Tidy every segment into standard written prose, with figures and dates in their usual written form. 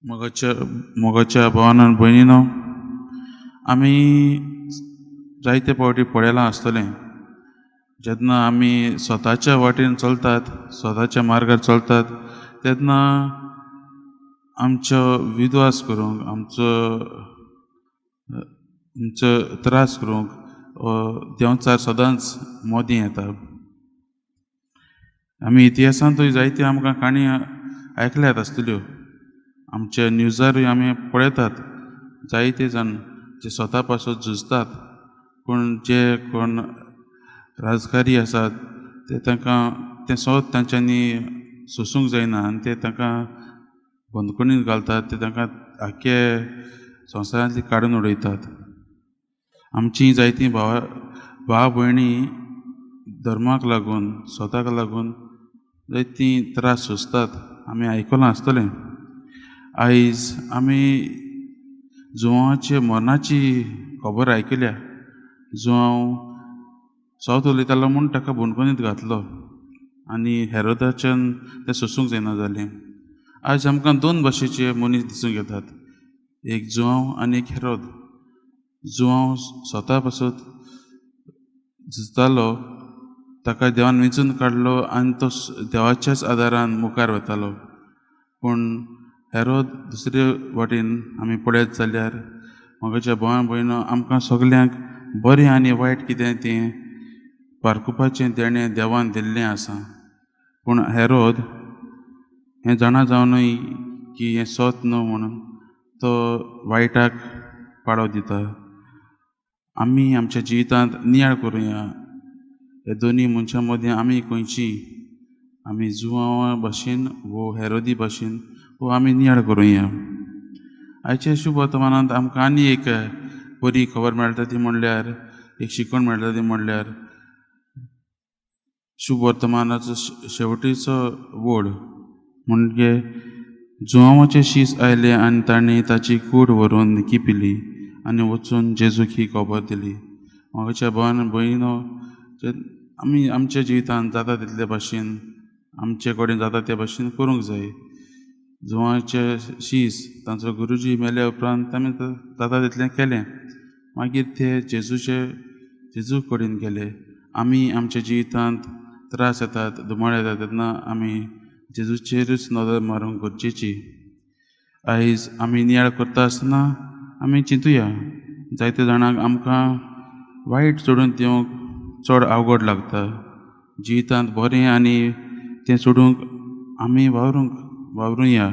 मोगाच्या भावान भयणीनो, आमी जायते फावटी पळयलां आसतलें जेन्ना आमी स्वताच्या वाटेन चलतात, स्वताच्या मार्गार चलतात, तेन्ना आमचो विद्वास करूंक, आमचो त्रास करूंक देंवचार सदांच मोदी येता. आमी इतिहासांतूय जायत्यो आमकां काणी आयकल्यात आसतल्यो. आमच्या न्यूजारूय आमी पळयतात जायते जाण जे स्वता पासून झुजतात, पूण जे कोण राजकारी आसात ते स्वत तांच्यांनी सोंसूंक जायना आनी ते तांकां बंदखणींत घालतात, ते तांकां आख्खे संवसारांतली काडून उडयतात. आमचीं जायतीं भाव भयणी धर्माक लागून, स्वताक लागून जायतीं त्रास सोंसतात. आमी आयकलां आसतलें. आयज आमी जुवांचे मरणाची खबर आयकल्या. जुवांव सौत उलयतालो म्हूण ताका बंदखणींत घातलो आनी हेरोदाच्यान तें सोंसूंक जायना जालें. आयज आमकां दोन भाशेचे मनीस दिसूंक येतात, एक जुवांव आनी एक हेरोद. जुवांव स्वता पासून झुजतालो, ताका देवान वेंचून काडलो आनी तो देवाच्याच आदारान मुखार वतालो. पूण हेरोद दुसरे वाटेन आमी पळयत जाल्यार मोगाच्या भावां भयणो, आमकां सगल्यांक बरें आनी वायट कितें तें पारखुपाचें तेणें देवान दिल्लें आसा. पूण हेरोद हें जाणा जावनूय की हें सत न्हू म्हणून तो वायटाक पाळो दिता. आमी आमच्या जिवितांत नियाळ करुया. हे दोनी मनशां मदीं आमी खंयची, आमी जुवांवा भाशेन वो हेरोदी भाशेन वो आमी नियाळ करुया. आयच्या शुभ वर्तमानांत आमकां आनी एक बरी खबर मेळटा ती म्हणल्यार, एक शिकवण मेळटा ती म्हणल्यार शुभ वर्तमानाचो शेवटीचो वड म्हणजे जुवांवाचे शीस आयले आनी तांणी ताची कूड व्हरून लिपीली आनी वचून जेजूक ही खबर दिली. मोगाच्या भावान भयणीनो, आमी आमच्या जिवितांत जाता तितले भाशेन, आमचे कडेन जाता ते भाशेन करूंक जाय. जुवांचे शीस तांचो गुरुजी मेल्या उपरांत आमी जाता तितलें केलें. मागीर ते जेजू कडेन गेले. आमी आमच्या जिवितांत त्रास येतात, दुबाळ येतात तेन्ना आमी जेजूचेरूच नदर मारूंक गरजेची. आयज आमी नियाळ करता आसतना आमी चिंतुया, जायत्या जाणांक आमकां वायट सोडून दिवंक चड अवघड लागता. जिवितांत बरें आनी तें सोडूंक आमी वावरुया.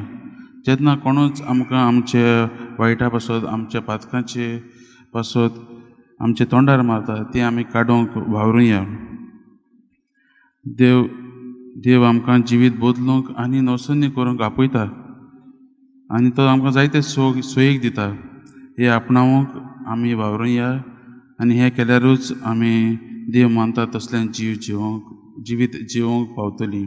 जेन्ना कोणूच आमकां आमचे वायटा पासून, आमच्या पातकांचे पासून आमच्या तोंडार मारता, तें आमी काडूंक वावरुया. देव आमकां जिवीत बदलूंक आनी नवसन्य करूंक आपयता आनी तो आमकां जायते सोयीक दिता. हे आपणावंक आमी वावरुया आनी हें केल्यारूच आमी देव मानता तसलें जिवीत जिवोवंक पावतलीं.